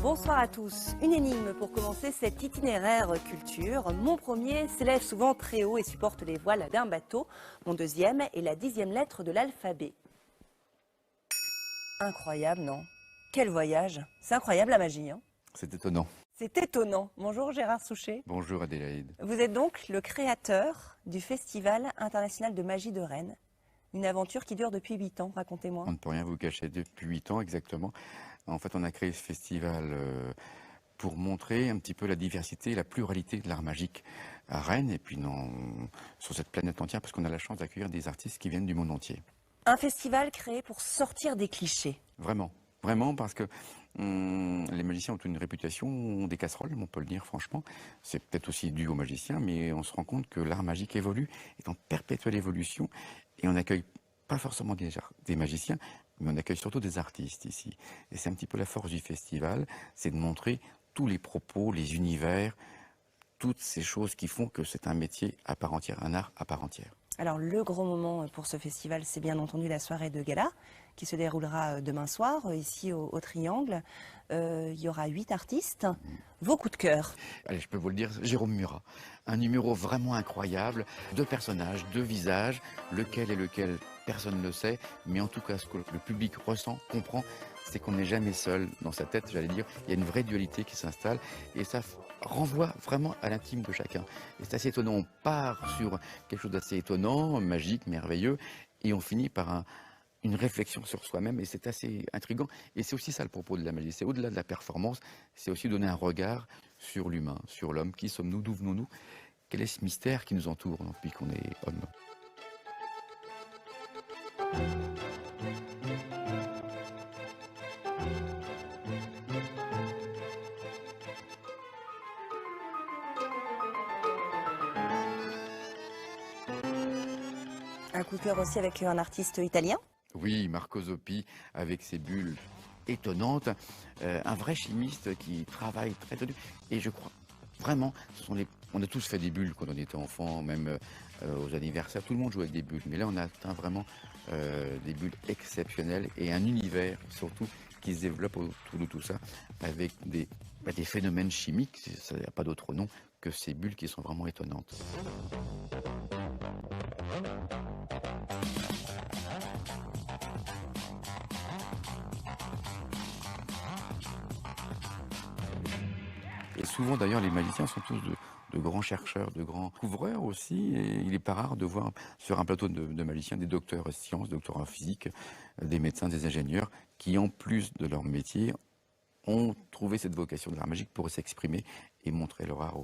Bonsoir à tous. Une énigme pour commencer cet itinéraire culture. Mon premier s'élève souvent très haut et supporte les voiles d'un bateau. Mon deuxième est la 10e lettre de l'alphabet. Incroyable, non? Quel voyage! C'est incroyable la magie, hein? C'est étonnant. C'est étonnant. Bonjour Gérard Souchet. Bonjour Adélaïde. Vous êtes donc le créateur du Festival international de magie de Rennes. Une aventure qui dure depuis 8 ans, racontez-moi. On ne peut rien vous cacher, depuis 8 ans exactement. En fait, on a créé ce festival pour montrer un petit peu la diversité et la pluralité de l'art magique à Rennes et puis sur cette planète entière, parce qu'on a la chance d'accueillir des artistes qui viennent du monde entier. Un festival créé pour sortir des clichés. Vraiment, vraiment, parce que les magiciens ont une réputation, ont des casseroles, on peut le dire franchement. C'est peut-être aussi dû aux magiciens, mais on se rend compte que l'art magique évolue, est en perpétuelle évolution, et on accueille pas forcément des magiciens, mais on accueille surtout des artistes ici. Et c'est un petit peu la force du festival, c'est de montrer tous les propos, les univers, toutes ces choses qui font que c'est un métier à part entière, un art à part entière. Alors le gros moment pour ce festival, c'est bien entendu la soirée de gala qui se déroulera demain soir ici au Triangle. Il y aura 8 artistes. Vos coups de cœur? Allez, je peux vous le dire, Jérôme Murat. Un numéro vraiment incroyable, 2 personnages, 2 visages, lequel est lequel, personne ne le sait, mais en tout cas ce que le public ressent, comprend, c'est qu'on n'est jamais seul dans sa tête, j'allais dire. Il y a une vraie dualité qui s'installe et ça renvoie vraiment à l'intime de chacun. Et c'est assez étonnant, on part sur quelque chose d'assez étonnant, magique, merveilleux, et on finit par une réflexion sur soi-même, et c'est assez intriguant. Et c'est aussi ça le propos de la magie, c'est au-delà de la performance, c'est aussi donner un regard sur l'humain, sur l'homme. Qui sommes-nous? D'où venons-nous? Quel est ce mystère qui nous entoure depuis qu'on est homme? Un coup de cœur aussi avec un artiste italien. Oui, Marco Zoppi, avec ses bulles étonnantes, un vrai chimiste qui travaille très dur. Et je crois vraiment, on a tous fait des bulles quand on était enfant, même aux anniversaires, tout le monde joue avec des bulles. Mais là, on a atteint vraiment des bulles exceptionnelles et un univers surtout qui se développe autour de tout ça, avec des phénomènes chimiques, il n'y a pas d'autre nom que ces bulles qui sont vraiment étonnantes. Et souvent d'ailleurs les magiciens sont tous de grands chercheurs, de grands couvreurs aussi, et il n'est pas rare de voir sur un plateau de magiciens des docteurs en sciences, docteurs en physique, des médecins, des ingénieurs, qui en plus de leur métier ont trouvé cette vocation de l'art magique pour s'exprimer et montrer leur art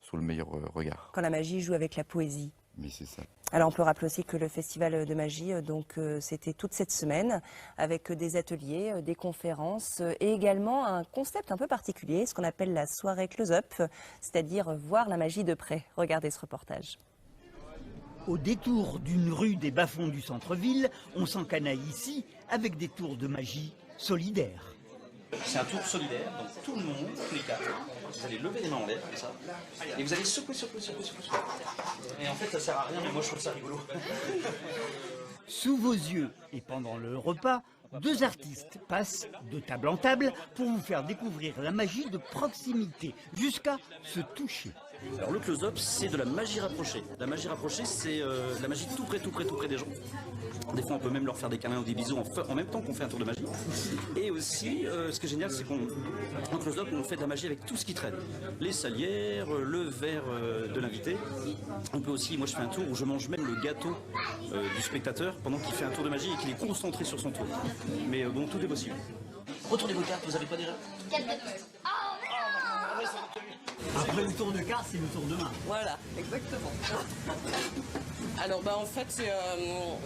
sous le meilleur regard. Quand la magie joue avec la poésie. Mais c'est ça. Alors on peut rappeler aussi que le festival de magie, c'était toute cette semaine avec des ateliers, des conférences et également un concept un peu particulier, ce qu'on appelle la soirée close-up, c'est-à-dire voir la magie de près. Regardez ce reportage. Au détour d'une rue des bas-fonds du centre-ville, on s'encanaille ici avec des tours de magie solidaires. C'est un tour solidaire, donc tout le monde, tous les 4, vous allez lever les mains en l'air, comme ça, et vous allez secouer. Et en fait, ça sert à rien, mais moi je trouve ça rigolo. Sous vos yeux et pendant le repas, 2 artistes passent de table en table pour vous faire découvrir la magie de proximité, jusqu'à se toucher. Alors le close-up, c'est de la magie rapprochée. La magie rapprochée, c'est la magie tout près des gens. Des fois, on peut même leur faire des câlins ou des bisous en même temps qu'on fait un tour de magie. Et aussi, ce qui est génial, c'est qu'en close-up, on fait de la magie avec tout ce qui traîne. Les salières, le verre de l'invité. On peut aussi, moi je fais un tour où je mange même le gâteau du spectateur pendant qu'il fait un tour de magie et qu'il est concentré sur son tour. Mais bon, tout est possible. Retournez vos cartes, vous avez quoi déjà? 4 de plus. Après le tour de cartes, c'est le tour de main. Voilà, exactement. Alors en fait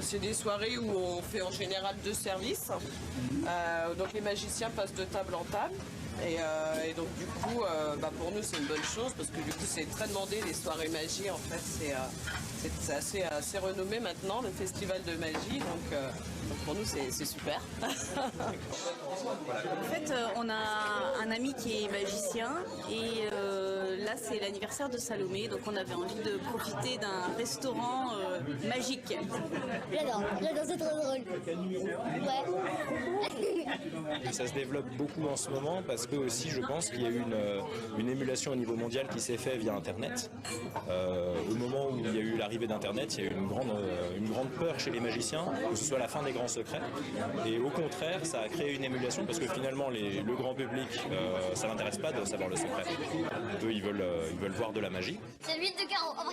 c'est des soirées où on fait en général 2 services. Donc les magiciens passent de table en table. Et donc du coup, pour nous c'est une bonne chose parce que du coup c'est très demandé les soirées magie. En fait c'est assez renommé maintenant le festival de magie. Donc pour nous c'est super. En fait on a un ami qui est magicien et là c'est l'anniversaire de Salomé, donc on avait envie de profiter d'un restaurant magique. J'adore, c'est trop drôle. Ouais. Ça se développe beaucoup en ce moment parce que aussi je pense qu'il y a eu une émulation au niveau mondial qui s'est faite via Internet. Au moment où il y a eu l'arrivée d'Internet, il y a eu une grande peur chez les magiciens que ce soit la fin des grands secrets. Et au contraire, ça a créé une émulation parce que finalement le grand public, ça l'intéresse pas de savoir le secret. Eux, ils veulent voir de la magie. C'est 8 de carreau. Oh,